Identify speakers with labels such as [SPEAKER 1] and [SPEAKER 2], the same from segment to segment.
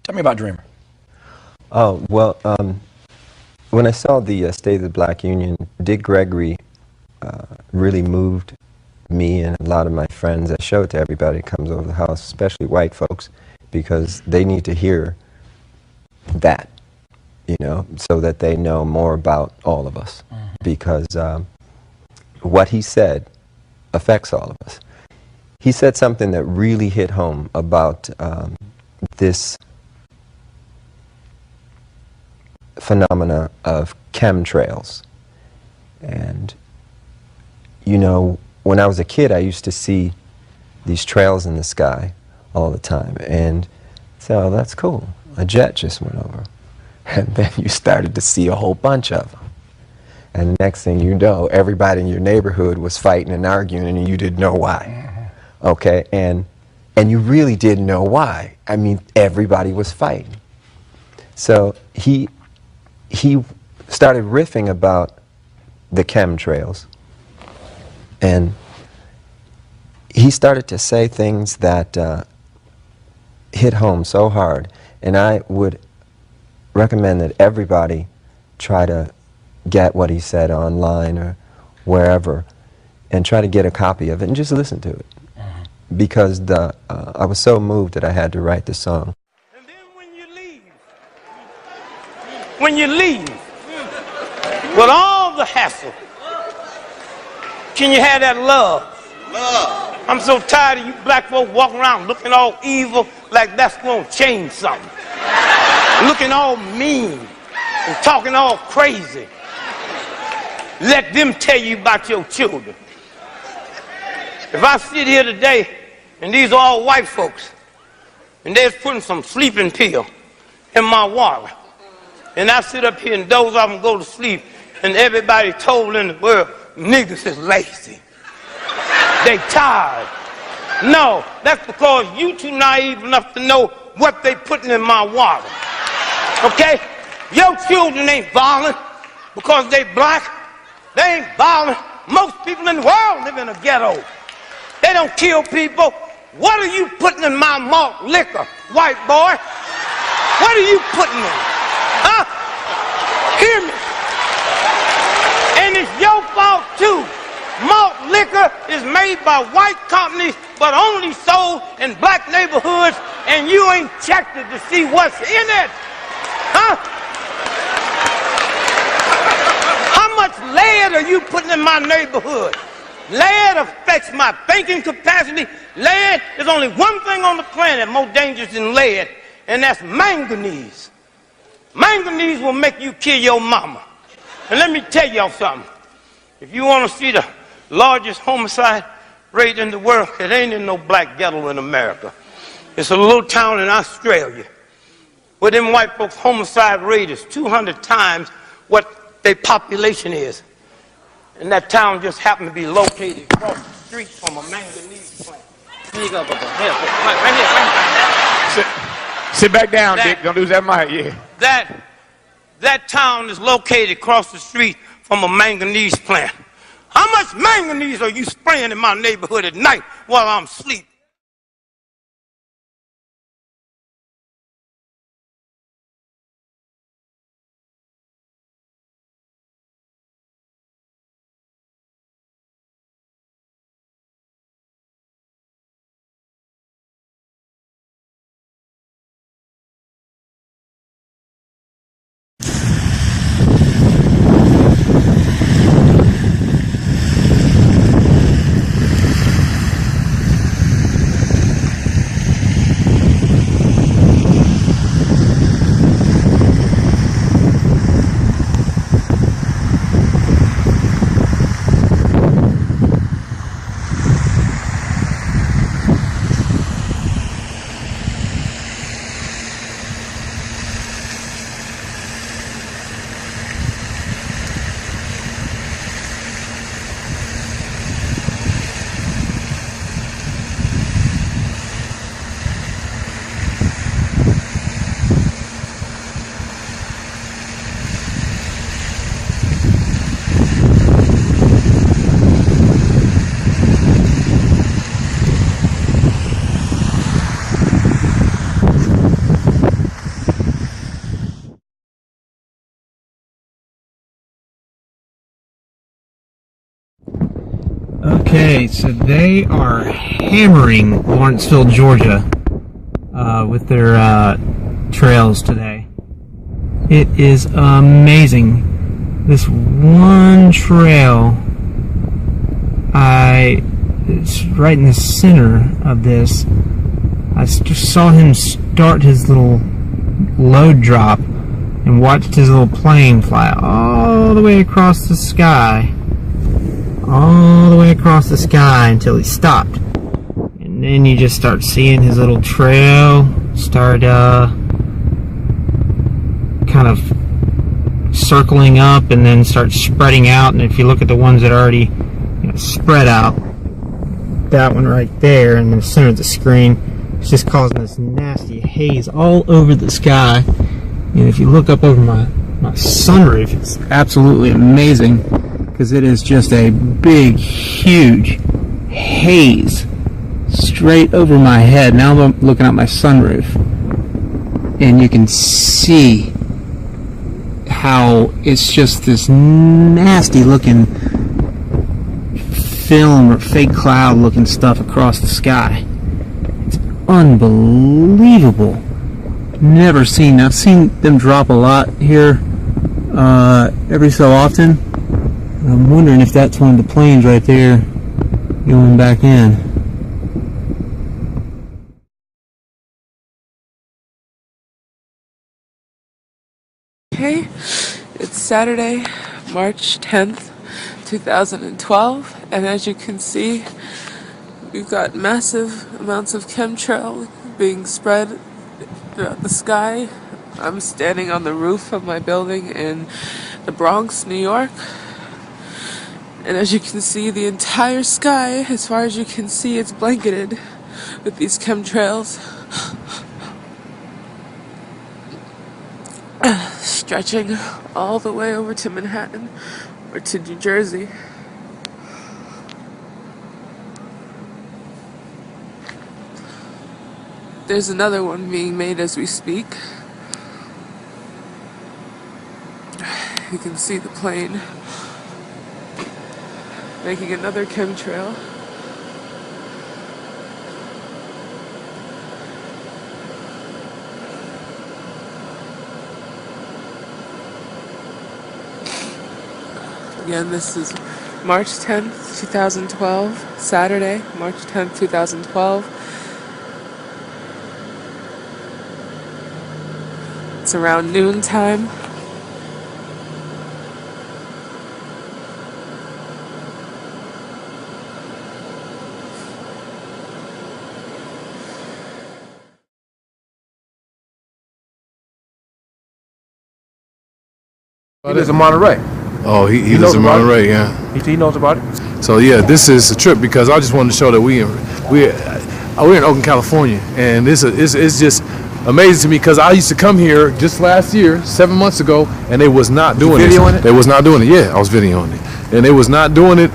[SPEAKER 1] Tell me about Dreamer.
[SPEAKER 2] Oh, well, when I saw the State of the Black Union, Dick Gregory really moved me and a lot of my friends. I show it to everybody that comes over the house, especially white folks, because they need to hear that, you know, so that they know more about all of us. Because what he said affects all of us. He said something that really hit home about this phenomena of chemtrails. And, you know, when I was a kid, I used to see these trails in the sky all the time. And so, oh, that's cool. A jet just went over. And then you started to see a whole bunch of them. And the next thing you know, everybody in your neighborhood was fighting and arguing, and you didn't know why. Okay? And you really didn't know why. I mean, everybody was fighting. So he started riffing about the chemtrails. And he started to say things that hit home so hard. And I would recommend that everybody try to get what he said online or wherever and try to get a copy of it and just listen to it. Because I was so moved that I had to write the song.
[SPEAKER 3] And then when you leave with all the hassle, can you have that love? Love. I'm so tired of you black folk walking around looking all evil like that's gonna change something. Looking all mean and talking all crazy. Let them tell you about your children. If I sit here today and these are all white folks and they're putting some sleeping pill in my water and I sit up here and doze off and go to sleep and everybody told in the world niggas is lazy. They tired. No, that's because you too naive enough to know what they putting in my water. Okay? Your children ain't violent because they black. They ain't violent. Most people in the world live in a ghetto. They don't kill people. What are you putting in my malt liquor, white boy? What are you putting in? Huh? Hear me. And it's your fault too. Malt liquor is made by white companies but only sold in black neighborhoods and you ain't checked it to see what's in it. Huh? How much lead are you putting in my neighborhood? Lead affects my thinking capacity. Lead is only one thing on the planet more dangerous than lead, and that's manganese. Manganese will make you kill your mama. And let me tell y'all something. If you want to see the largest homicide rate in the world, it ain't in no black ghetto in America. It's a little town in Australia where them white folks' homicide rate is 200 times what their population is. And that town just happened to be located across the street from a manganese plant.
[SPEAKER 4] Sit back down, Dick. Don't lose that mic, yeah.
[SPEAKER 3] That town is located across the street from a manganese plant. How much manganese are you spraying in my neighborhood at night while I'm asleep?
[SPEAKER 1] Okay, so they are hammering Lawrenceville, Georgia with their trails today. It is amazing. This one trail, it's right in the center of this. I just saw him start his little load drop and watched his little plane fly all the way across the sky. All the way across the sky until he stopped. And then you just start seeing his little trail start kind of circling up and then start spreading out. And if you look at the ones that are already spread out, that one right there in the center of the screen, it's just causing this nasty haze all over the sky. And if you look up over my sunroof, it's absolutely amazing because it is just a big, huge haze straight over my head. Now I'm looking at my sunroof, and you can see how it's just this nasty looking film or fake cloud looking stuff across the sky. It's unbelievable. I've seen them drop a lot here every so often. I'm wondering if that's one of the planes right there going back in.
[SPEAKER 5] Okay, it's Saturday, March 10th, 2012, and as you can see, we've got massive amounts of chemtrail being spread throughout the sky. I'm standing on the roof of my building in the Bronx, New York, and as you can see, the entire sky, as far as you can see, it's blanketed with these chemtrails. Stretching all the way over to Manhattan or to New Jersey. There's another one being made as we speak. You can see the plane making another chemtrail. Again, this is March 10th, 2012, Saturday, March 10th, 2012. It's around noon time.
[SPEAKER 6] He lives in Monterey.
[SPEAKER 7] Oh, he lives in Monterey, yeah.
[SPEAKER 6] He knows about it.
[SPEAKER 7] So yeah, this is a trip because I just wanted to show that we're in Oakland, California, and it's just amazing to me because I used to come here just last year, 7 months ago, and they was not doing it. They was not doing it. Yeah, I was videoing it, and they was not doing it.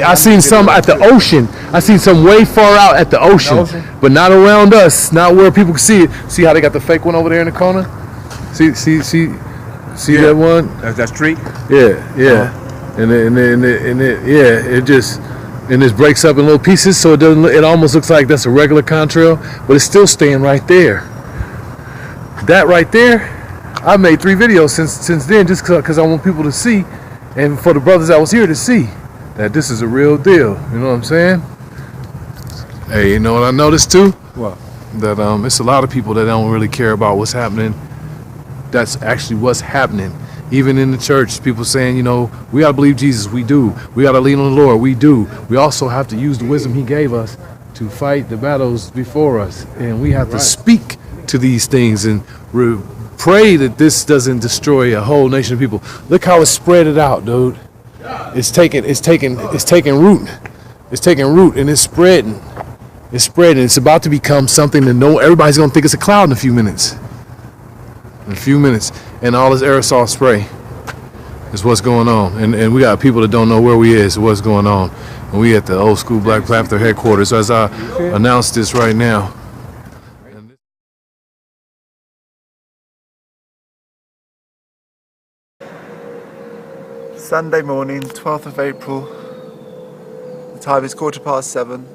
[SPEAKER 7] I seen some at the ocean. I seen some way far out at the ocean, but not around us. Not where people can see it. See how they got the fake one over there in the corner? See that one?
[SPEAKER 6] That's street.
[SPEAKER 7] Yeah. And it just breaks up in little pieces, so it almost looks like that's a regular contrail, but it's still staying right there. That right there, I made 3 videos since then, just because I want people to see, and for the brothers that was here to see that this is a real deal. You know what I'm saying? Hey, you know what I noticed too?
[SPEAKER 6] What?
[SPEAKER 7] That it's a lot of people that don't really care about what's happening. That's actually what's happening. Even in the church, people saying, we got to believe Jesus. We do. We got to lean on the Lord. We do. We also have to use the wisdom he gave us to fight the battles before us. And we have to speak to these things and pray that this doesn't destroy a whole nation of people. Look how it's spread it out, dude. It's taking root. It's taking root and it's spreading. It's spreading. It's about to become something that everybody's going to think it's a cloud in a few minutes. And all this aerosol spray is what's going on. And we got people that don't know where we is, what's going on. And we at the old school Black Panther headquarters as I announce this right now.
[SPEAKER 8] Sunday morning, 12th of April, Time is 7:15.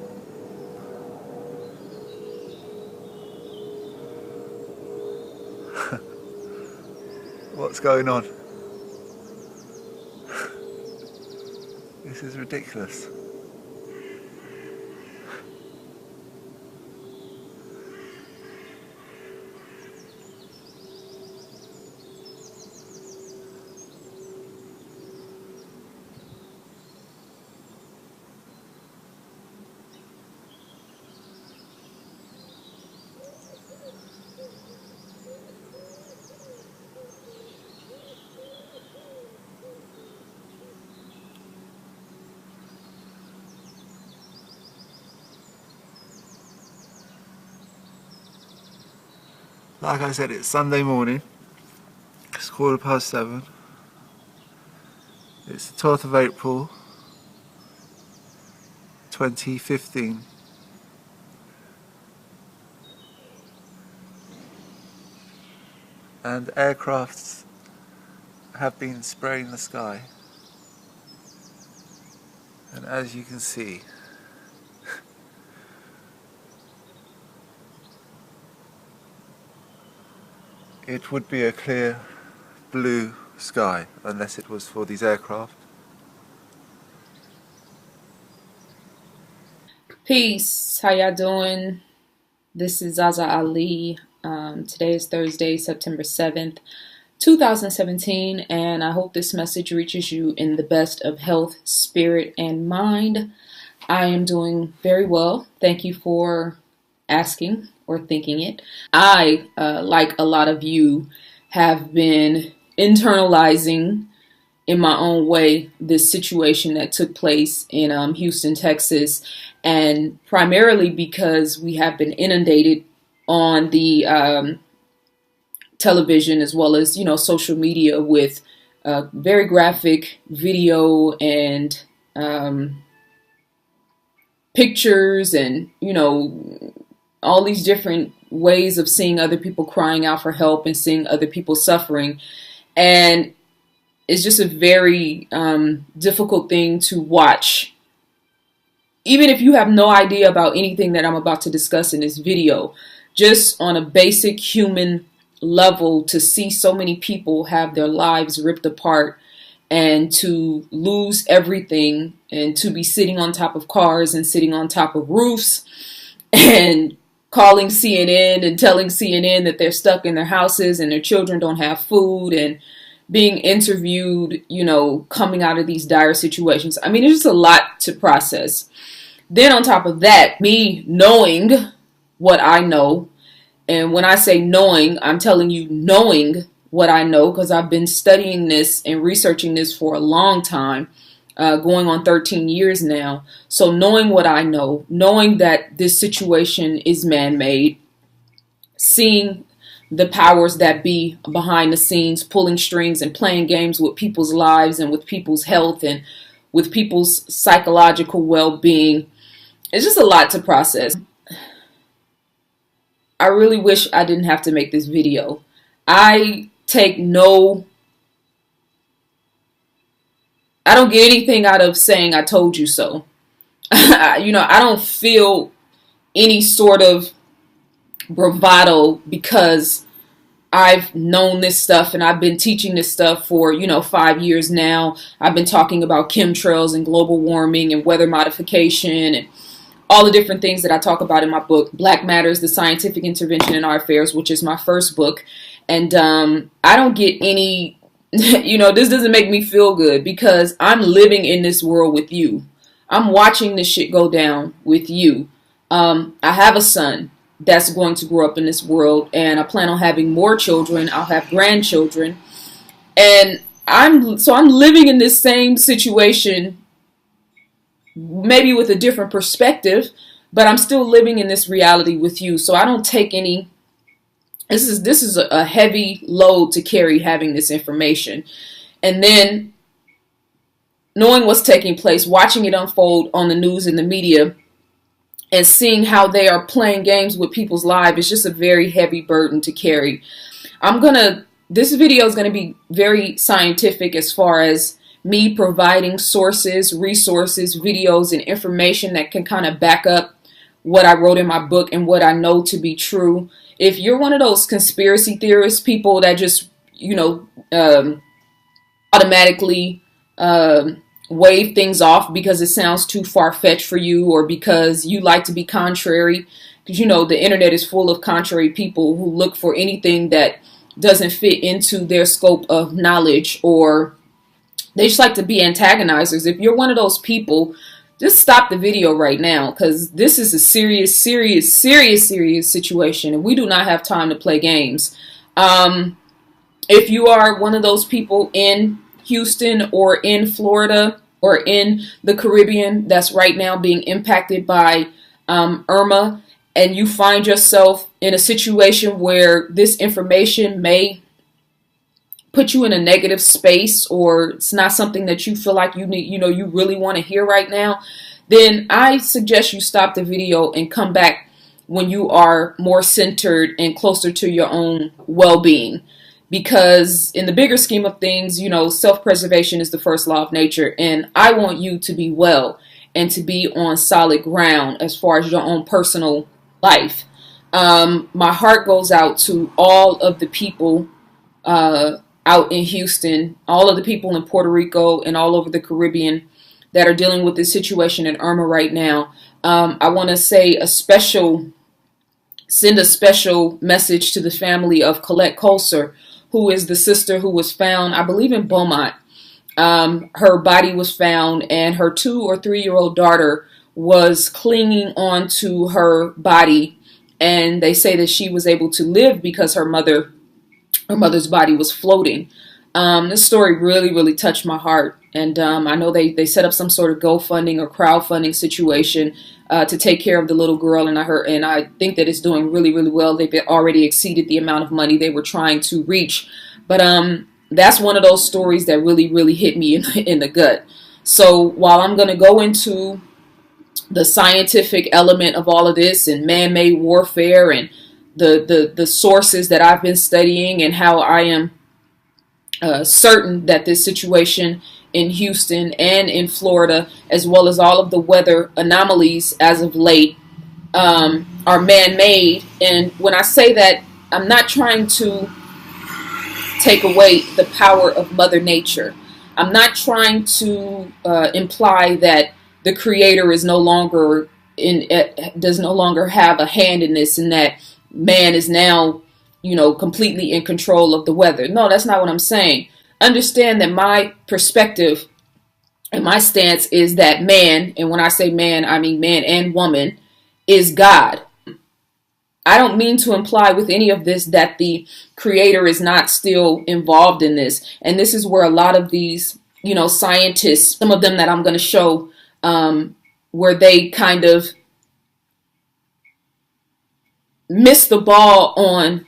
[SPEAKER 8] What's going on? This is ridiculous. Like I said, it's Sunday morning. It's 7:15. It's the 12th of April, 2015. And aircrafts have been spraying the sky. And as you can see, it would be a clear blue sky unless it was for these aircraft.
[SPEAKER 9] Peace, how y'all doing? This is ZaZa Ali. Today is Thursday, September 7th, 2017, and I hope this message reaches you in the best of health, spirit, and mind. I am doing very well. Thank you for asking or thinking it. I, like a lot of you, have been internalizing in my own way this situation that took place in Houston, Texas, and primarily because we have been inundated on the television as well as, social media with very graphic video and pictures and, all these different ways of seeing other people crying out for help and seeing other people suffering. And it's just a very difficult thing to watch. Even if you have no idea about anything that I'm about to discuss in this video, just on a basic human level, to see so many people have their lives ripped apart and to lose everything and to be sitting on top of cars and sitting on top of roofs and calling CNN and telling CNN that they're stuck in their houses and their children don't have food, and being interviewed, coming out of these dire situations. I mean, it's just a lot to process. Then on top of that, me knowing what I know, and when I say knowing, I'm telling you knowing what I know, because I've been studying this and researching this for a long time, going on 13 years now. So knowing what I know, knowing that this situation is man-made, seeing the powers that be behind the scenes, pulling strings and playing games with people's lives and with people's health and with people's psychological well-being, it's just a lot to process. I really wish I didn't have to make this video. I don't get anything out of saying I told you so. I don't feel any sort of bravado because I've known this stuff and I've been teaching this stuff for, 5 years now. I've been talking about chemtrails and global warming and weather modification and all the different things that I talk about in my book, Black Matters, The Scientific Intervention in Our Affairs, which is my first book. And I don't get any, this doesn't make me feel good because I'm living in this world with you. I'm watching this shit go down with you. I have a son that's going to grow up in this world, and I plan on having more children. I'll have grandchildren. And I'm living in this same situation, maybe with a different perspective, but I'm still living in this reality with you. So I don't take any. This is a heavy load to carry, having this information. And then knowing what's taking place, watching it unfold on the news and the media, and seeing how they are playing games with people's lives is just a very heavy burden to carry. This video is going to be very scientific as far as me providing sources, resources, videos, and information that can kind of back up what I wrote in my book and what I know to be true. If you're one of those conspiracy theorist people that just, automatically wave things off because it sounds too far-fetched for you, or because you like to be contrary, because the internet is full of contrary people who look for anything that doesn't fit into their scope of knowledge, or they just like to be antagonizers. If you're one of those people, just stop the video right now, because this is a serious situation, and we do not have time to play games. If you are one of those people in Houston or in Florida or in the Caribbean that's right now being impacted by Irma, and you find yourself in a situation where this information may put you in a negative space, or it's not something that you feel like you need, you really want to hear right now, then I suggest you stop the video and come back when you are more centered and closer to your own well-being. Because in the bigger scheme of things, self-preservation is the first law of nature, and I want you to be well and to be on solid ground as far as your own personal life. My heart goes out to all of the people out in Houston, all of the people in Puerto Rico and all over the Caribbean that are dealing with this situation in Irma right now. I want to send a special message to the family of Colette Colser, who is the sister who was found, I believe, in Beaumont. Her body was found, and her 2 or 3-year-old daughter was clinging on to her body, and they say that she was able to live because her mother's body was floating. This story really, really touched my heart, and I know they set up some sort of GoFunding or crowdfunding situation to take care of the little girl, and I think that it's doing really, really well. They've already exceeded the amount of money they were trying to reach, but that's one of those stories that really, really hit me in the gut. So while I'm going to go into the scientific element of all of this and man-made warfare and the sources that I've been studying, and how I am certain that this situation in Houston and in Florida, as well as all of the weather anomalies as of late, are man-made. And when I say that, I'm not trying to take away the power of Mother Nature. I'm not trying to imply that the Creator is does no longer have a hand in this, and that man is now, completely in control of the weather. No, that's not what I'm saying. Understand that my perspective and my stance is that man, and when I say man, I mean man and woman, is God. I don't mean to imply with any of this that the Creator is not still involved in this. And this is where a lot of these, scientists, some of them that I'm going to show, where they kind of miss the ball on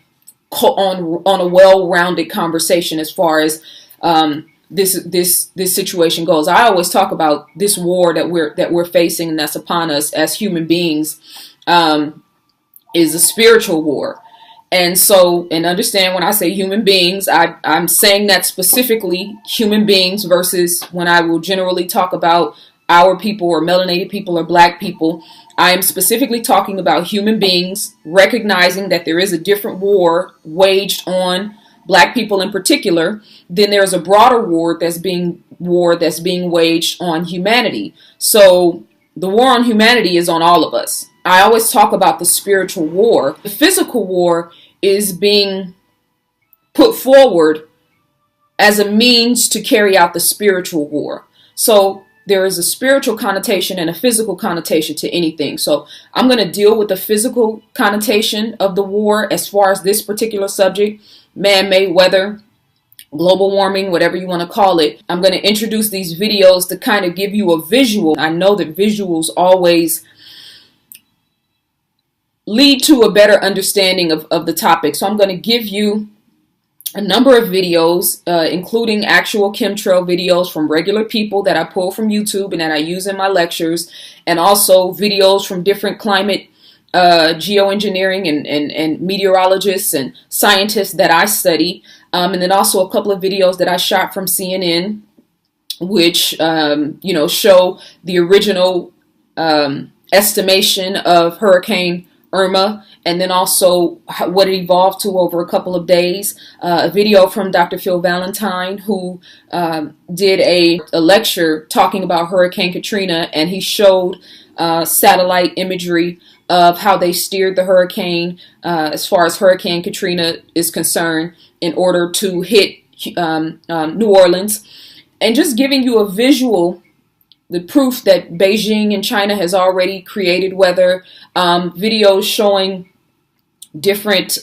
[SPEAKER 9] a well-rounded conversation as far as this situation goes. I always talk about this war that we're facing and that's upon us as human beings is a spiritual war. And so, and understand when I say human beings, I'm saying that specifically human beings versus when I will generally talk about our people or melanated people or black people. I am specifically talking about human beings, recognizing that there is a different war waged on black people in particular. Then there's a broader war that's being waged on humanity. So the war on humanity is on all of us. I always talk about the spiritual war. The physical war is being put forward as a means to carry out the spiritual war. So there is a spiritual connotation and a physical connotation to anything. So I'm going to deal with the physical connotation of the war as far as this particular subject, man-made weather, global warming, whatever you want to call it. I'm going to introduce these videos to kind of give you a visual. I know that visuals always lead to a better understanding of the topic. So I'm going to give you a number of videos, including actual chemtrail videos from regular people that I pull from YouTube and that I use in my lectures, and also videos from different climate geoengineering and meteorologists and scientists that I study, and then also a couple of videos that I shot from CNN which show the original estimation of Hurricane Irma, and then also what it evolved to over a couple of days. A video from Dr. Phil Valentine, who did a lecture talking about Hurricane Katrina, and he showed satellite imagery of how they steered the hurricane as far as Hurricane Katrina is concerned in order to hit New Orleans, and just giving you a visual, the proof that Beijing and China has already created weather, videos showing different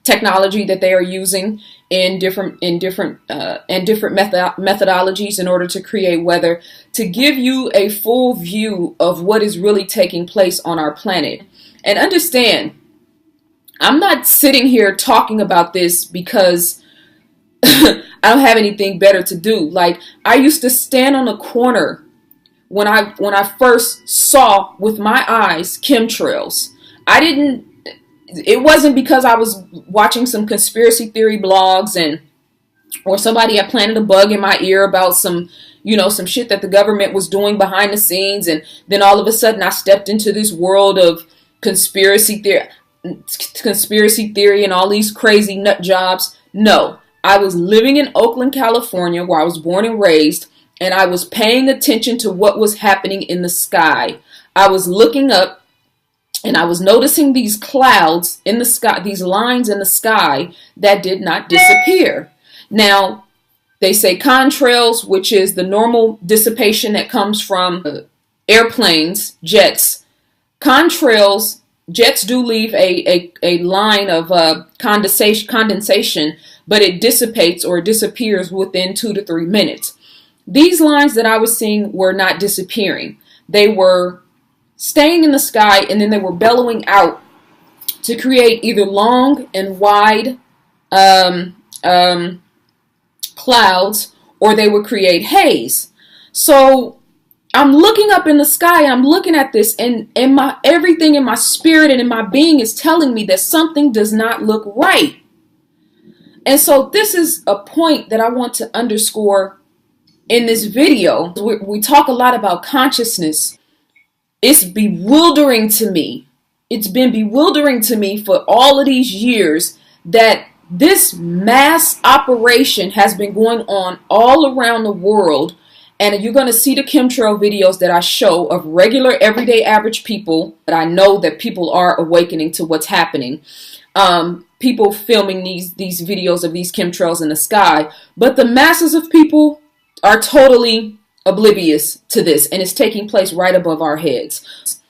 [SPEAKER 9] technology that they are using in different methodologies in order to create weather, to give you a full view of what is really taking place on our planet. And understand, I'm not sitting here talking about this because I don't have anything better to do. Like, I used to stand on a corner when I first saw with my eyes chemtrails. It wasn't because I was watching some conspiracy theory blogs or somebody had planted a bug in my ear about some shit that the government was doing behind the scenes, and then all of a sudden I stepped into this world of conspiracy theory and all these crazy nut jobs. No, I was living in Oakland, California, where I was born and raised, and I was paying attention to what was happening in the sky. I was looking up, and I was noticing these clouds in the sky, these lines in the sky that did not disappear. Now, they say contrails, which is the normal dissipation that comes from airplanes, jets. Contrails, jets do leave a line of condensation, but it dissipates or disappears within 2 to 3 minutes. These lines that I was seeing were not disappearing. They were staying in the sky, and then they were bellowing out to create either long and wide clouds, or they would create haze. So I'm looking up in the sky, I'm looking at this, and everything in my spirit and in my being is telling me that something does not look right. And so this is a point that I want to underscore in this video. We talk a lot about consciousness. It's bewildering to me. It's been bewildering to me for all of these years that this mass operation has been going on all around the world. And you're going to see the chemtrail videos that I show of regular, everyday, average people. But I know that people are awakening to what's happening. People filming these videos of these chemtrails in the sky. But the masses of people are totally oblivious to this, and it's taking place right above our heads.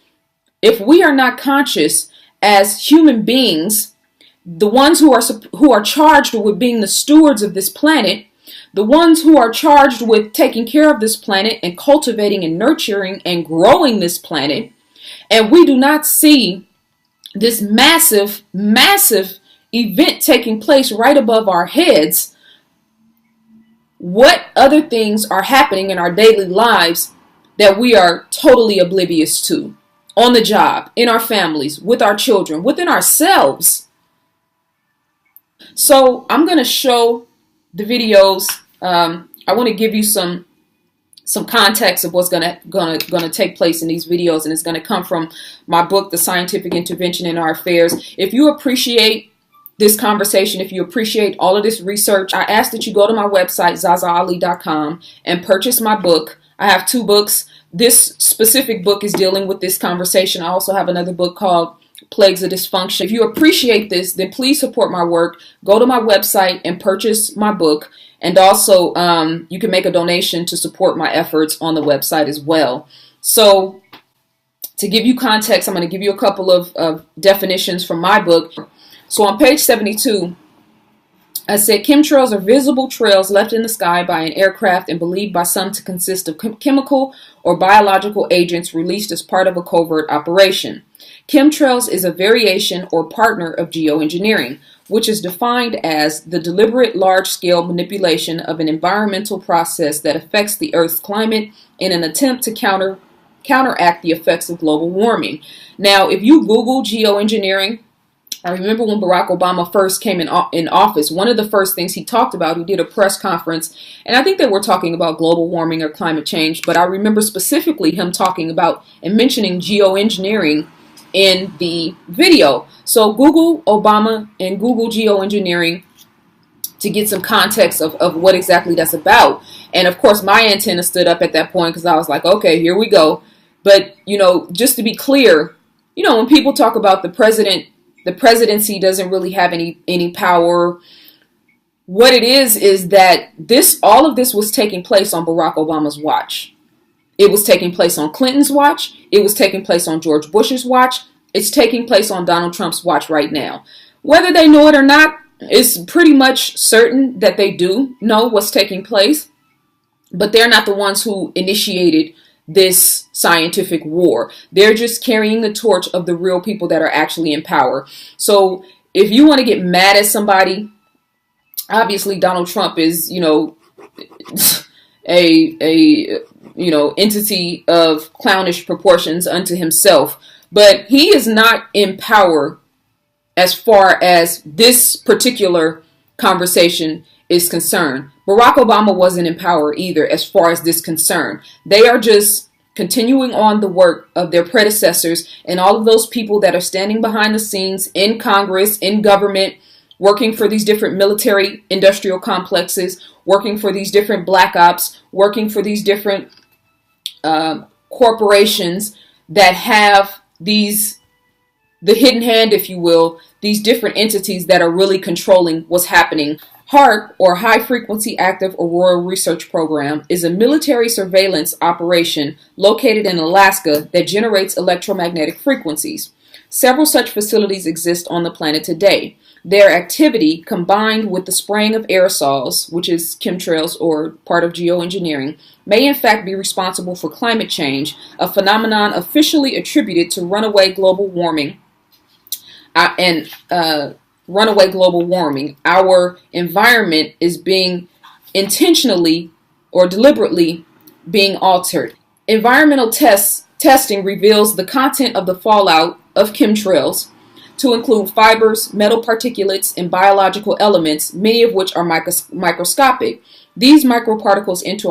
[SPEAKER 9] If we are not conscious as human beings, the ones who are charged with being the stewards of this planet, the ones who are charged with taking care of this planet and cultivating and nurturing and growing this planet, and we do not see this massive event taking place right above our heads, what other things are happening in our daily lives that we are totally oblivious to? On the job, in our families, with our children, within ourselves. So I'm going to show the videos. I want to give you some context of what's going to take place in these videos, and it's going to come from my book, The Scientific Intervention in Our Affairs. If you appreciate this conversation, if you appreciate all of this research, I ask that you go to my website, ZaZaAli.com, and purchase my book. I have 2 books. This specific book is dealing with this conversation. I also have another book called Plagues of Dysfunction. If you appreciate this, then please support my work. Go to my website and purchase my book. And also, you can make a donation to support my efforts on the website as well. So, to give you context, I'm going to give you a couple of definitions from my book. So on page 72, I said, chemtrails are visible trails left in the sky by an aircraft and believed by some to consist of chemical or biological agents released as part of a covert operation. Chemtrails is a variation or partner of geoengineering, which is defined as the deliberate large-scale manipulation of an environmental process that affects the Earth's climate in an attempt to counteract the effects of global warming. Now, if you Google geoengineering, I remember when Barack Obama first came in office, one of the first things he talked about, he did a press conference, and I think they were talking about global warming or climate change, but I remember specifically him talking about and mentioning geoengineering in the video. So Google Obama and Google geoengineering to get some context of what exactly that's about. And of course, my antenna stood up at that point because I was like, okay, here we go. But, you know, just to be clear, you know, when people talk about the presidency doesn't really have any power. What it is that all of this was taking place on Barack Obama's watch. It was taking place on Clinton's watch. It was taking place on George Bush's watch. It's taking place on Donald Trump's watch right now. Whether they know it or not, it's pretty much certain that they do know what's taking place. But they're not the ones who initiated this scientific war. They're just carrying the torch of the real people that are actually in power. So if you want to get mad at somebody, obviously Donald Trump is, you know, a entity of clownish proportions unto himself, but he is not in power as far as this particular conversation is concerned. Barack Obama wasn't in power either as far as this concern. They are just continuing on the work of their predecessors and all of those people that are standing behind the scenes in Congress, in government, working for these different military industrial complexes, working for these different black ops, working for these different corporations that have the hidden hand, if you will, these different entities that are really controlling what's happening. HAARP, or High Frequency Active Aurora Research Program, is a military surveillance operation located in Alaska that generates electromagnetic frequencies. Several such facilities exist on the planet today. Their activity, combined with the spraying of aerosols, which is chemtrails or part of geoengineering, may in fact be responsible for climate change, a phenomenon officially attributed to runaway global warming. Our environment is being intentionally or deliberately being altered. Environmental testing reveals the content of the fallout of chemtrails to include fibers, metal particulates, and biological elements, many of which are microscopic. These microparticles enter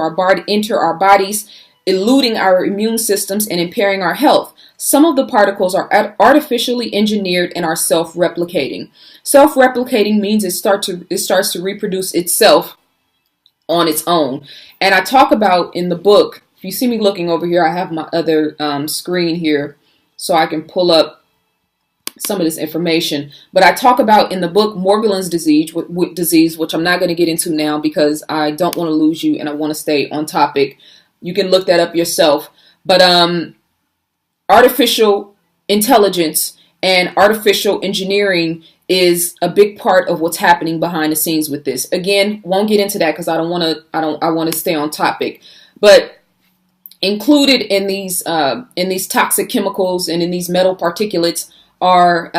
[SPEAKER 9] our bodies, eluding our immune systems and impairing our health. Some of the particles are artificially engineered and are self-replicating. Self-replicating means it starts to reproduce itself on its own. And I talk about in the book, if you see me looking over here, I have my other screen here so I can pull up some of this information. But I talk about in the book Morgellons disease, which I'm not going to get into now because I don't want to lose you and I want to stay on topic. You can look that up yourself. But artificial intelligence and artificial engineering is a big part of what's happening behind the scenes with this. Again, won't get into that because I want to stay on topic. But included in these toxic chemicals and in these metal particulates are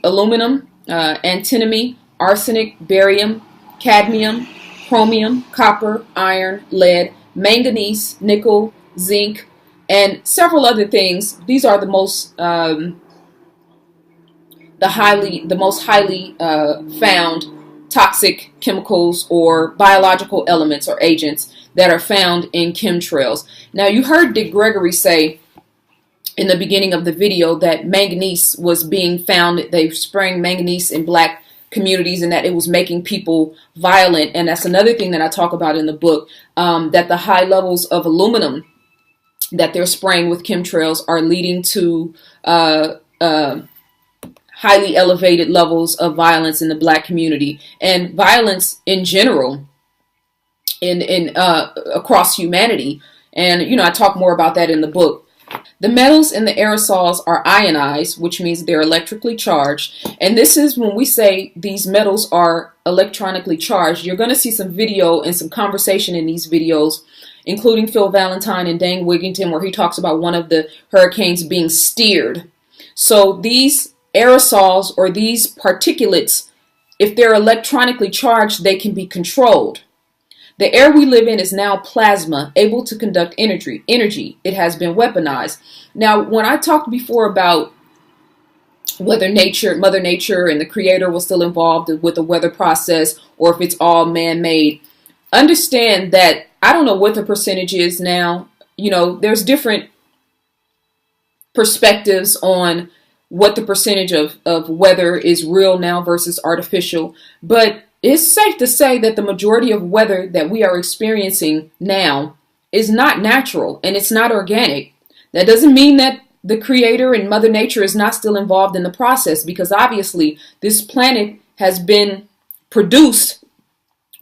[SPEAKER 9] aluminum, antimony, arsenic, barium, cadmium, chromium, copper, iron, lead, manganese, nickel, zinc, and several other things. These are the most highly found toxic chemicals or biological elements or agents that are found in chemtrails. Now, you heard Dick Gregory say in the beginning of the video that manganese was being found. They spraying manganese in black communities and that it was making people violent. And that's another thing that I talk about in the book, that the high levels of aluminum that they're spraying with chemtrails are leading to highly elevated levels of violence in the black community and violence in general in across humanity. And, I talk more about that in the book. The metals in the aerosols are ionized, which means they're electrically charged. And this is when we say these metals are electronically charged. You're going to see some video and some conversation in these videos, including Phil Valentine and Dane Wigington, where he talks about one of the hurricanes being steered. So these aerosols or these particulates, if they're electronically charged, they can be controlled. The air we live in is now plasma, able to conduct energy. It has been weaponized. Now, when I talked before about whether Mother Nature and the Creator was still involved with the weather process, or if it's all man-made. Understand that I don't know what the percentage is now. You know, there's different perspectives on what the percentage of weather is real now versus artificial. But it's safe to say that the majority of weather that we are experiencing now is not natural and it's not organic. That doesn't mean that the Creator and Mother Nature is not still involved in the process, because obviously this planet has been produced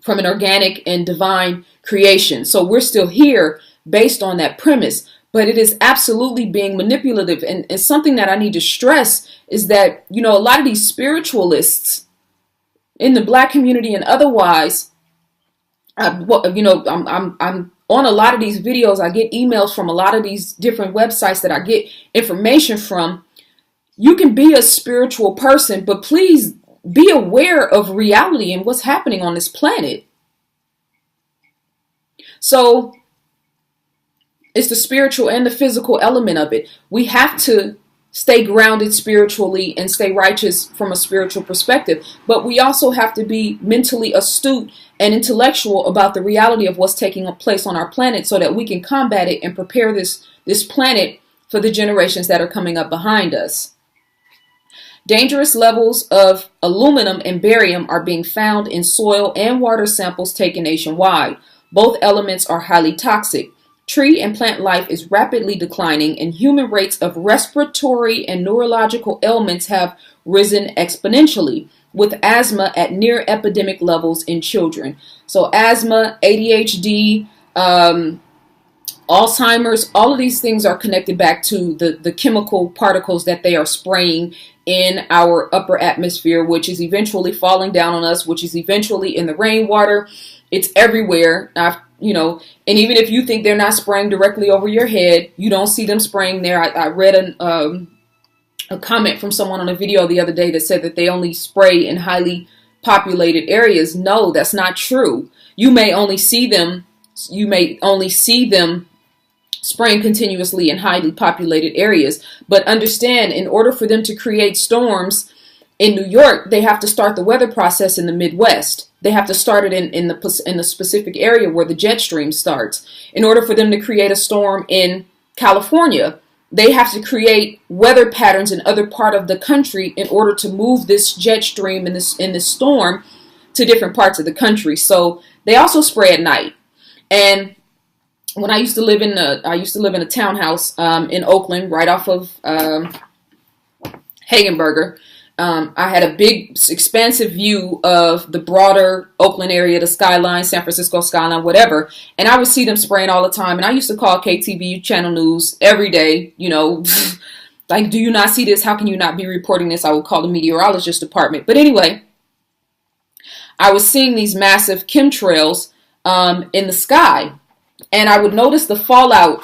[SPEAKER 9] from an organic and divine creation. So we're still here based on that premise, but it is absolutely being manipulative. And something that I need to stress is that, you know, a lot of these spiritualists in the Black community and otherwise, I'm on a lot of these videos. I get emails from a lot of these different websites that I get information from. You can be a spiritual person, but please be aware of reality and what's happening on this planet. So it's the spiritual and the physical element of it. We have to stay grounded spiritually and stay righteous from a spiritual perspective. But we also have to be mentally astute and intellectual about the reality of what's taking place on our planet, so that we can combat it and prepare this planet for the generations that are coming up behind us. Dangerous levels of aluminum and barium are being found in soil and water samples taken nationwide. Both elements are highly toxic. Tree and plant life is rapidly declining, and human rates of respiratory and neurological ailments have risen exponentially, with asthma at near epidemic levels in children. So asthma, ADHD, Alzheimer's, all of these things are connected back to the chemical particles that they are spraying in our upper atmosphere, which is eventually falling down on us, which is eventually in the rainwater. It's everywhere. And even if you think they're not spraying directly over your head, you don't see them spraying there. I read a comment from someone on a video the other day that said that they only spray in highly populated areas. No, that's not true. You may only see them spraying continuously in highly populated areas. But understand, in order for them to create storms in New York, they have to start the weather process in the Midwest. They have to start it in the specific area where the jet stream starts. In order for them to create a storm in California, they have to create weather patterns in other part of the country in order to move this jet stream and this storm to different parts of the country. So they also spray at night. And when I used to live in a townhouse in Oakland, right off of Hagenberger, I had a big, expansive view of the broader Oakland area, the skyline, San Francisco skyline, whatever. And I would see them spraying all the time. And I used to call KTVU Channel News every day, like, do you not see this? How can you not be reporting this? I would call the meteorologist department. But anyway, I was seeing these massive chemtrails in the sky. And I would notice the fallout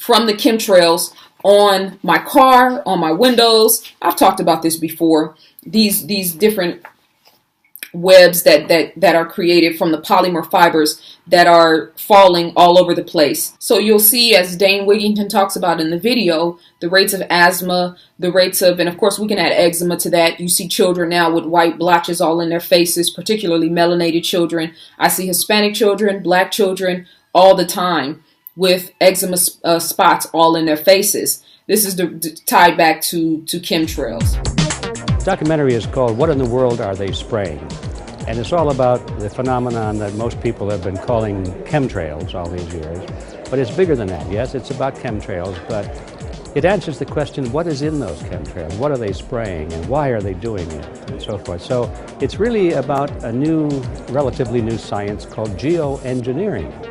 [SPEAKER 9] from the chemtrails on my car, on my windows. I've talked about this before. These different webs that are created from the polymer fibers that are falling all over the place. So you'll see, as Dane Wigington talks about in the video, the rates of asthma, the rates of, and of course we can add eczema to that. You see children now with white blotches all in their faces, particularly melanated children. I see Hispanic children, black children all the time with eczema spots all in their faces. This is tied back to chemtrails.
[SPEAKER 10] The documentary is called What in the World Are They Spraying? And it's all about the phenomenon that most people have been calling chemtrails all these years. But it's bigger than that. Yes, it's about chemtrails, but it answers the question, what is in those chemtrails? What are they spraying and why are they doing it? And so forth. So it's really about a new, relatively new science called geoengineering.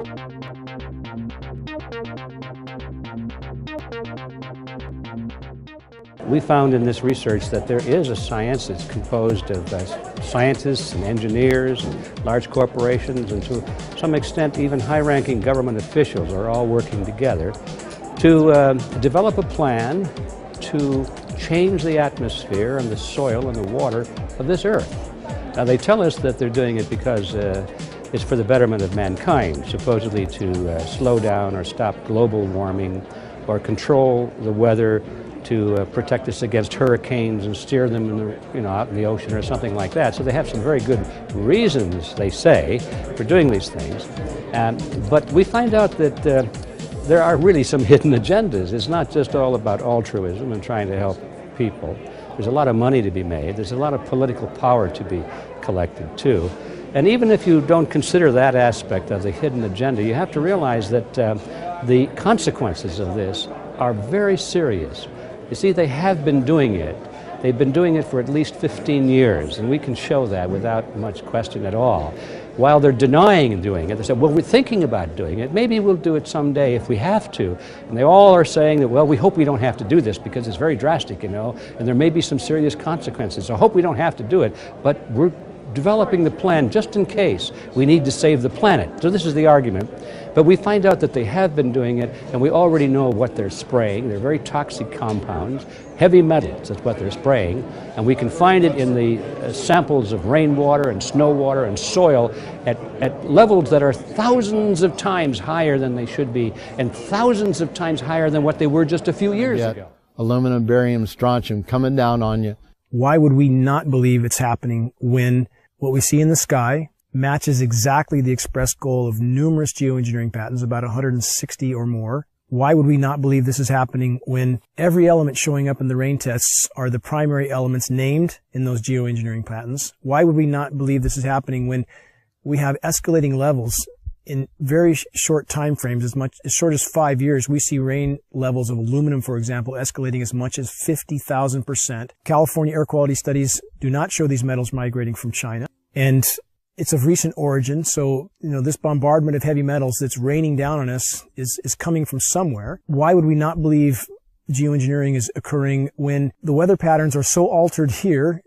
[SPEAKER 10] We found in this research that there is a science that's composed of scientists and engineers, and large corporations, and to some extent even high-ranking government officials are all working together to develop a plan to change the atmosphere and the soil and the water of this earth. Now they tell us that they're doing it because it's for the betterment of mankind, supposedly to slow down or stop global warming or control the weather to protect us against hurricanes and steer them in the, out in the ocean or something like that. So they have some very good reasons, they say, for doing these things. But we find out that there are really some hidden agendas. It's not just all about altruism and trying to help people. There's a lot of money to be made. There's a lot of political power to be collected too. And even if you don't consider that aspect of the hidden agenda, you have to realize that the consequences of this are very serious. You see, they have been doing it. They've been doing it for at least 15 years, and we can show that without much question at all. While they're denying doing it, they say, well, we're thinking about doing it. Maybe we'll do it someday if we have to. And they all are saying that, well, we hope we don't have to do this because it's very drastic, you know, and there may be some serious consequences. So I hope we don't have to do it, but we're developing the plan just in case we need to save the planet. So this is the argument. But we find out that they have been doing it, and we already know what they're spraying. They're very toxic compounds, heavy metals is what they're spraying, and we can find it in the samples of rainwater and snow water and soil at levels that are thousands of times higher than they should be, and thousands of times higher than what they were just a few years ago.
[SPEAKER 11] Aluminum, barium, strontium coming down on you.
[SPEAKER 12] Why would we not believe it's happening when what we see in the sky matches exactly the expressed goal of numerous geoengineering patents, about 160 or more? Why would we not believe this is happening when every element showing up in the rain tests are the primary elements named in those geoengineering patents? Why would we not believe this is happening when we have escalating levels in very short time frames, as short as 5 years? We see rain levels of aluminum, for example, escalating as much as 50,000%. California air quality studies do not show these metals migrating from China, and it's of recent origin. So, you know, this bombardment of heavy metals that's raining down on us is coming from somewhere. Why would we not believe geoengineering is occurring when the weather patterns are so altered here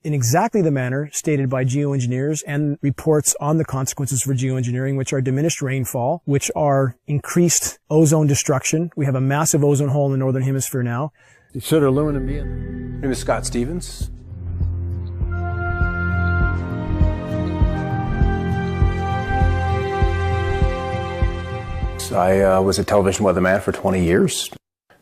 [SPEAKER 12] in exactly the manner stated by geoengineers and reports on the consequences for geoengineering, which are diminished rainfall, which are increased ozone destruction? We have a massive ozone hole in the northern hemisphere now.
[SPEAKER 11] Should aluminum be in?
[SPEAKER 13] My name is Scott Stevens. I was a television weatherman for 20 years.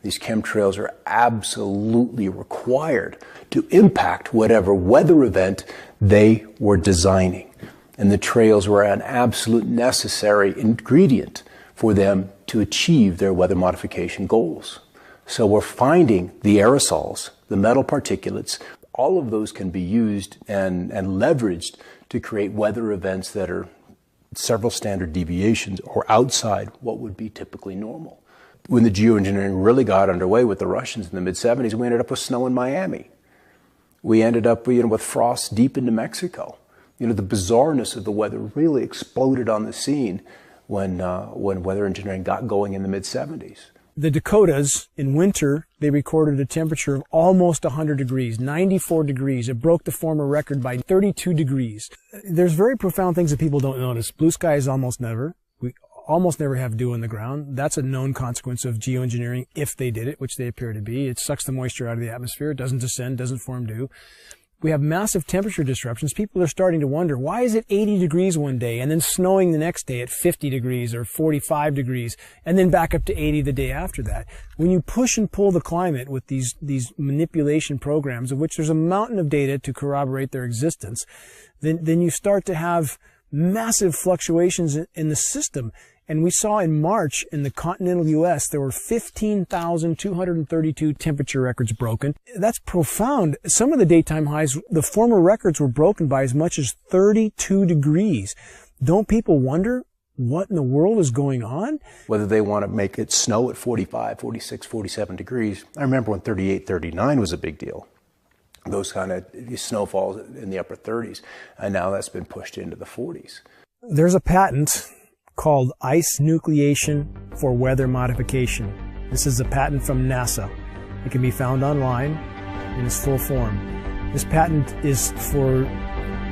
[SPEAKER 13] These chemtrails are absolutely required to impact whatever weather event they were designing. And the trails were an absolute necessary ingredient for them to achieve their weather modification goals. So we're finding the aerosols, the metal particulates, all of those can be used and leveraged to create weather events that are several standard deviations or outside what would be typically normal. When the geoengineering really got underway with the Russians in the mid-70s, we ended up with snow in Miami. We ended up, with frost deep into Mexico. The bizarreness of the weather really exploded on the scene when weather engineering got going in the mid-70s.
[SPEAKER 12] The Dakotas, in winter, they recorded a temperature of almost 100 degrees, 94 degrees. It broke the former record by 32 degrees. There's very profound things that people don't notice. Blue skies almost never. We almost never have dew on the ground. That's a known consequence of geoengineering if they did it, which they appear to be. It sucks the moisture out of the atmosphere. It doesn't descend, doesn't form dew. We have massive temperature disruptions. People are starting to wonder, why is it 80 degrees one day and then snowing the next day at 50 degrees or 45 degrees and then back up to 80 the day after that? When you push and pull the climate with these manipulation programs, of which there's a mountain of data to corroborate their existence, then you start to have massive fluctuations in the system. And we saw in March in the continental U.S. there were 15,232 temperature records broken. That's profound. Some of the daytime highs, the former records were broken by as much as 32 degrees. Don't people wonder what in the world is going on?
[SPEAKER 13] Whether they want to make it snow at 45, 46, 47 degrees. I remember when 38, 39 was a big deal. Those kind of snowfalls in the upper 30s. And now that's been pushed into the 40s.
[SPEAKER 12] There's a patent called ice nucleation for weather modification. This is a patent from NASA. It can be found online in its full form. This patent is for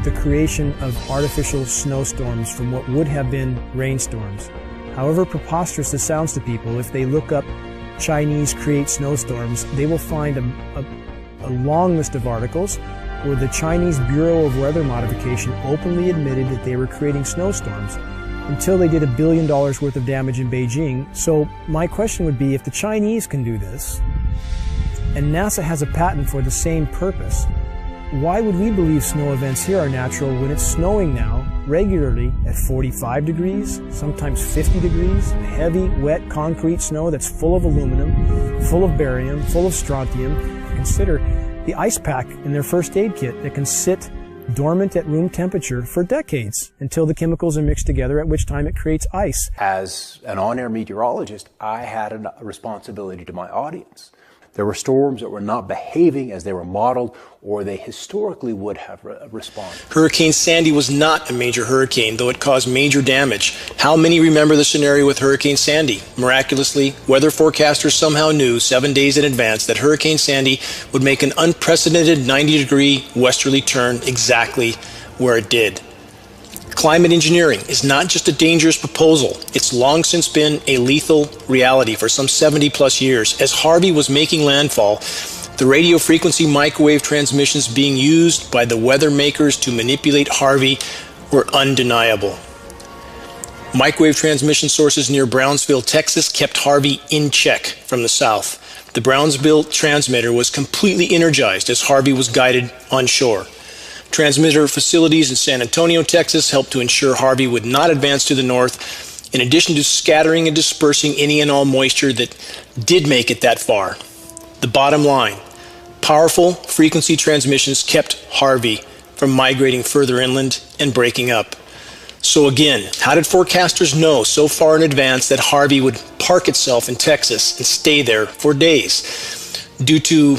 [SPEAKER 12] the creation of artificial snowstorms from what would have been rainstorms. However preposterous this sounds to people, if they look up Chinese create snowstorms, they will find a long list of articles where the Chinese Bureau of Weather Modification openly admitted that they were creating snowstorms until they did $1 billion worth of damage in Beijing. So my question would be, if the Chinese can do this, and NASA has a patent for the same purpose. Why would we believe snow events here are natural when it's snowing now regularly at 45 degrees, sometimes 50 degrees, heavy, wet, concrete snow that's full of aluminum, full of barium, full of strontium? Consider the ice pack in their first aid kit that can sit dormant at room temperature for decades until the chemicals are mixed together, at which time it creates ice.
[SPEAKER 13] As an on-air meteorologist, I had a responsibility to my audience. There were storms that were not behaving as they were modeled or they historically would have responded.
[SPEAKER 14] Hurricane Sandy was not a major hurricane, though it caused major damage. How many remember the scenario with Hurricane Sandy? Miraculously, weather forecasters somehow knew 7 days in advance that Hurricane Sandy would make an unprecedented 90-degree westerly turn exactly where it did. Climate engineering is not just a dangerous proposal. It's long since been a lethal reality for some 70-plus years. As Harvey was making landfall, the radio frequency microwave transmissions being used by the weather makers to manipulate Harvey were undeniable. Microwave transmission sources near Brownsville, Texas, kept Harvey in check from the south. The Brownsville transmitter was completely energized as Harvey was guided on shore. Transmitter facilities in San Antonio, Texas, helped to ensure Harvey would not advance to the north, in addition to scattering and dispersing any and all moisture that did make it that far. The bottom line, powerful frequency transmissions kept Harvey from migrating further inland and breaking up. So again, how did forecasters know so far in advance that Harvey would park itself in Texas and stay there for days? Due to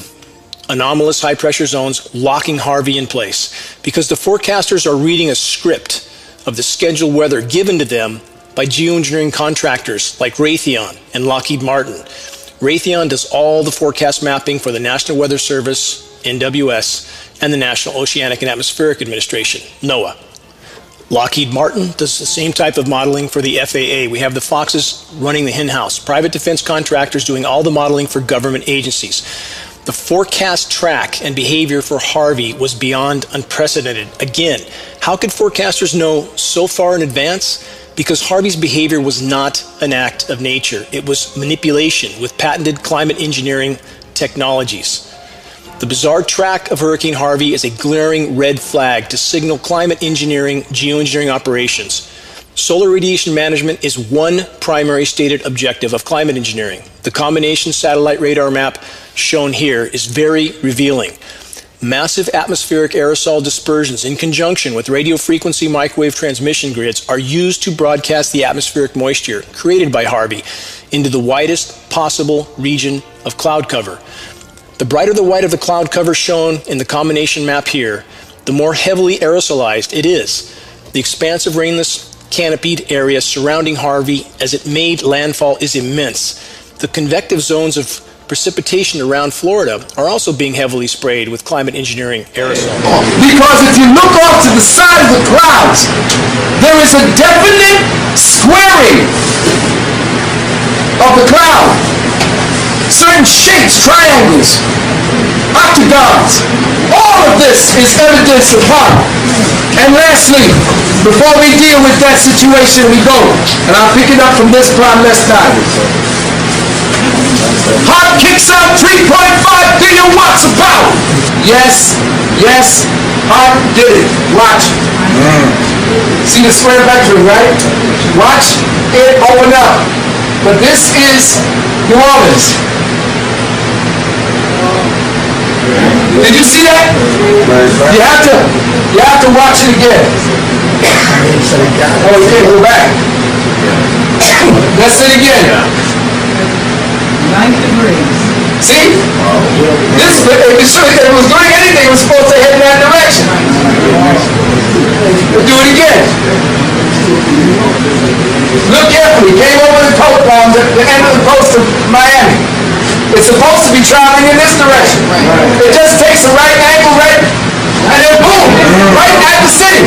[SPEAKER 14] anomalous high-pressure zones locking Harvey in place, because the forecasters are reading a script of the scheduled weather given to them by geoengineering contractors like Raytheon and Lockheed Martin. Raytheon does all the forecast mapping for the National Weather Service, NWS, and the National Oceanic and Atmospheric Administration, NOAA. Lockheed Martin does the same type of modeling for the FAA. We have the Foxes running the hen-house, private defense contractors doing all the modeling for government agencies. The forecast track and behavior for Harvey was beyond unprecedented. Again, how could forecasters know so far in advance? Because Harvey's behavior was not an act of nature. It was manipulation with patented climate engineering technologies. The bizarre track of Hurricane Harvey is a glaring red flag to signal climate engineering, geoengineering operations. Solar radiation management is one primary stated objective of climate engineering. The combination satellite radar map shown here is very revealing. Massive atmospheric aerosol dispersions in conjunction with radio frequency microwave transmission grids are used to broadcast the atmospheric moisture created by Harvey into the widest possible region of cloud cover. The brighter the white of the cloud cover shown in the combination map here, the more heavily aerosolized it is. The expansive rainless canopied area surrounding Harvey as it made landfall is immense. The convective zones of precipitation around Florida are also being heavily sprayed with climate engineering aerosol.
[SPEAKER 15] Because if you look off to the side of the clouds, there is a definite squaring of the cloud. Certain shapes, triangles, octagons. All of this is evidence of Harvey. And lastly, before we deal with that situation, we go, and I'll pick it up from this prime less time. Hart kicks out 3.5 billion watts of power. Yes, yes, Hart did it. Watch. See the square vectoring, right? Watch it open up. But this is New Orleans. Did you see that? You have to watch it again. Oh, yeah, go back. That's it again. 90 degrees. See? This, if it was doing anything, it was supposed to head in that direction. We'll do it again. Look carefully. Came over the coast on the end of the coast of Miami. It's supposed to be traveling in this direction. It just takes a right angle, right? And then boom, right at the city.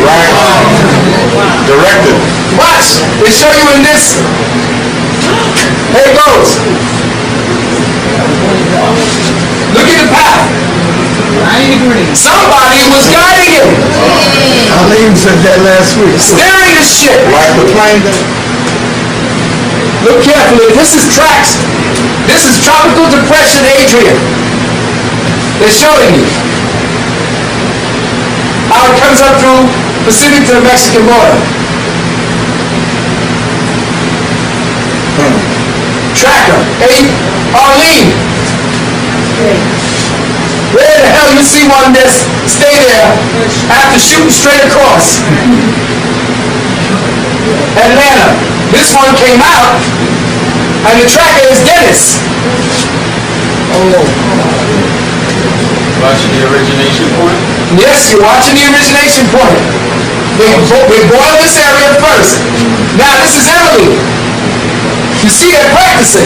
[SPEAKER 15] Directed. Watch. They show you in this. Here it goes. Look at the path. 90 degrees. Somebody was guiding him. I even said that last week. Steering the ship. Right, the plane. Look carefully. This is tracks. This is Tropical Depression Adrian. They're showing you how it comes up through Pacific to the Mexican border. Tracker, hey, Arlene. Where the hell you see one that's stay there after shooting straight across? Atlanta. This one came out, and the tracker is Dennis. Oh.
[SPEAKER 16] Watching the origination point?
[SPEAKER 15] Yes, you're watching the origination point. We boil this area first. Now this is Emily. You see they're practicing.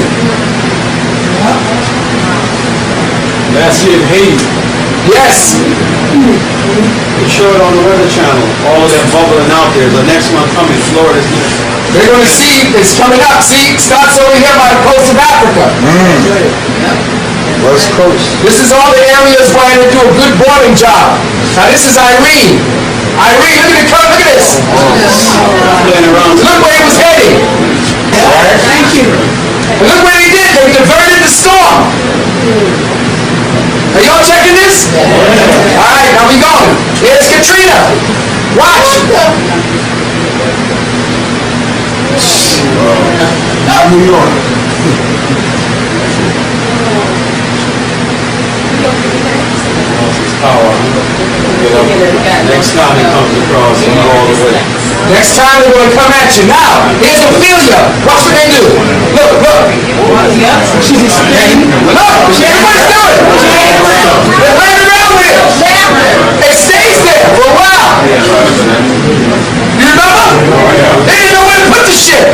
[SPEAKER 16] That's it, Haiti.
[SPEAKER 15] Yes.
[SPEAKER 16] You show it on the Weather Channel. All of that bubbling out there. The next one coming, Florida's next.
[SPEAKER 15] They're going to see it's coming up. See, it starts over here by the coast of Africa.
[SPEAKER 16] West Coast.
[SPEAKER 15] This is all the areas where they do a good boarding job. Now this is Irene. Irene, look at the curve. Look at this. Look where it was heading. Thank you. And look what they did. They diverted the storm. Are y'all checking this? All right, now we going. Here's Katrina. Watch.
[SPEAKER 16] New York. Next time it comes across, you know all the way.
[SPEAKER 15] Next time they're going to come at you. Now, here's Ophelia. Watch what they do. Look, look. She's explaining. Look, everybody's doing it. They're running around with it. It stays there for a while. You remember? They didn't know where to put the shit.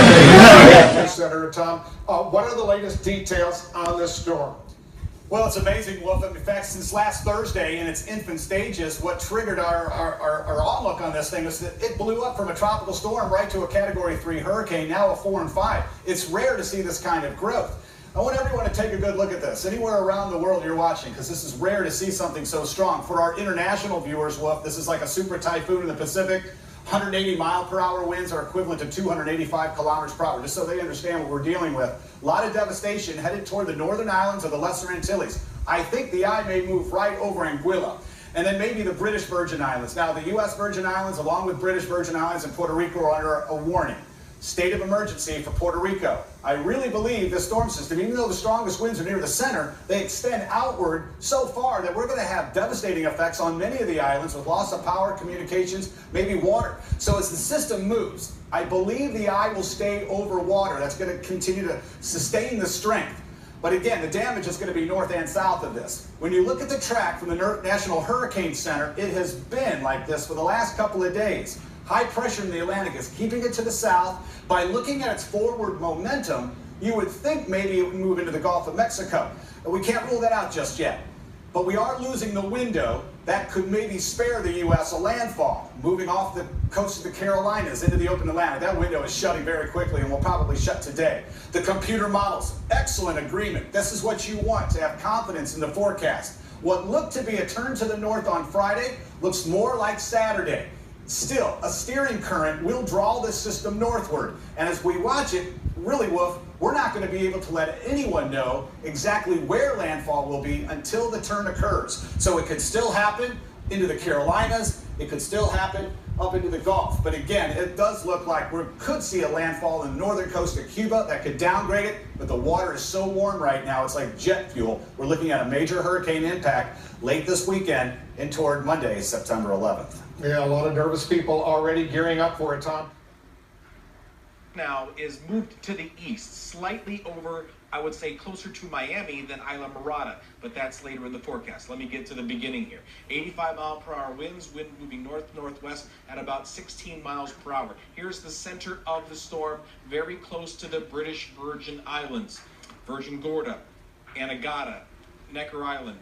[SPEAKER 17] Senator Tom, what are the latest details on this storm?
[SPEAKER 18] Well, it's amazing, Wolf. In fact, since last Thursday in its infant stages, what triggered our outlook on this thing is that it blew up from a tropical storm right to a Category 3 hurricane, now a 4 and 5. It's rare to see this kind of growth. I want everyone to take a good look at this. Anywhere around the world you're watching, because this is rare to see something so strong. For our international viewers, Wolf, this is like a super typhoon in the Pacific. 180-mile-per-hour winds are equivalent to 285 kilometers per hour, just so they understand what we're dealing with. A lot of devastation headed toward the northern islands of the Lesser Antilles. I think the eye may move right over Anguilla, and then maybe the British Virgin Islands. Now, the U.S. Virgin Islands, along with British Virgin Islands and Puerto Rico, are under a warning. State of emergency for Puerto Rico. I really believe this storm system, even though the strongest winds are near the center, they extend outward so far that we're going to have devastating effects on many of the islands with loss of power, communications, maybe water. So as the system moves, I believe the eye will stay over water. That's going to continue to sustain the strength. But again, the damage is going to be north and south of this. When you look at the track from the National Hurricane Center, it has been like this for the last couple of days. High pressure in the Atlantic is keeping it to the south. By looking at its forward momentum, you would think maybe it would move into the Gulf of Mexico. We can't rule that out just yet. But we are losing the window that could maybe spare the U.S. a landfall, moving off the coast of the Carolinas into the open Atlantic. That window is shutting very quickly and will probably shut today. The computer models, excellent agreement. This is what you want, to have confidence in the forecast. What looked to be a turn to the north on Friday looks more like Saturday. Still, a steering current will draw this system northward. And as we watch it, really, Wolf, we're not going to be able to let anyone know exactly where landfall will be until the turn occurs. So it could still happen into the Carolinas. It could still happen up into the Gulf. But again, it does look like we could see a landfall in the northern coast of Cuba that could downgrade it. But the water is so warm right now, it's like jet fuel. We're looking at a major hurricane impact late this weekend and toward Monday, September 11th.
[SPEAKER 17] Yeah, a lot of nervous people already gearing up for it, Tom.
[SPEAKER 19] Now is moved to the east, slightly over, I would say, closer to Miami than Isla Mirada, but that's later in the forecast. Let me get to the beginning here. 85-mile-per-hour winds, wind moving north-northwest at about 16 miles per hour. Here's the center of the storm, very close to the British Virgin Islands. Virgin Gorda, Anegada, Necker Island,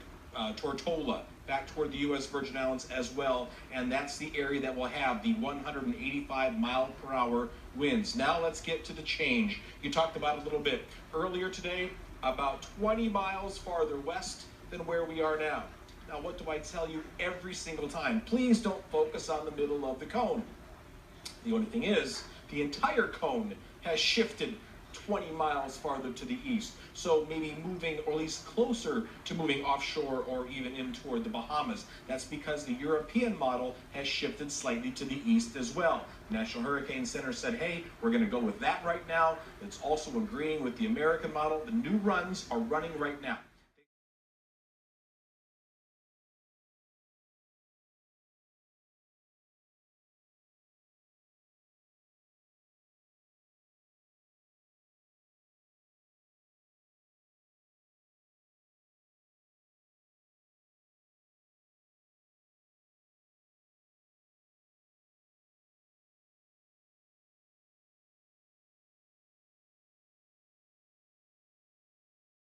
[SPEAKER 19] Tortola, back toward the U.S. Virgin Islands as well, and that's the area that will have the 185-mile-per-hour winds. Now let's get to the change. You talked about it a little bit earlier today, about 20 miles farther west than where we are now. Now, what do I tell you every single time? Please don't focus on the middle of the cone. The only thing is, the entire cone has shifted 20 miles farther to the east. So maybe moving, or at least closer to moving offshore or even in toward the Bahamas. That's because the European model has shifted slightly to the east as well. The National Hurricane Center said, hey, we're going to go with that right now. It's also agreeing with the American model. The new runs are running right now.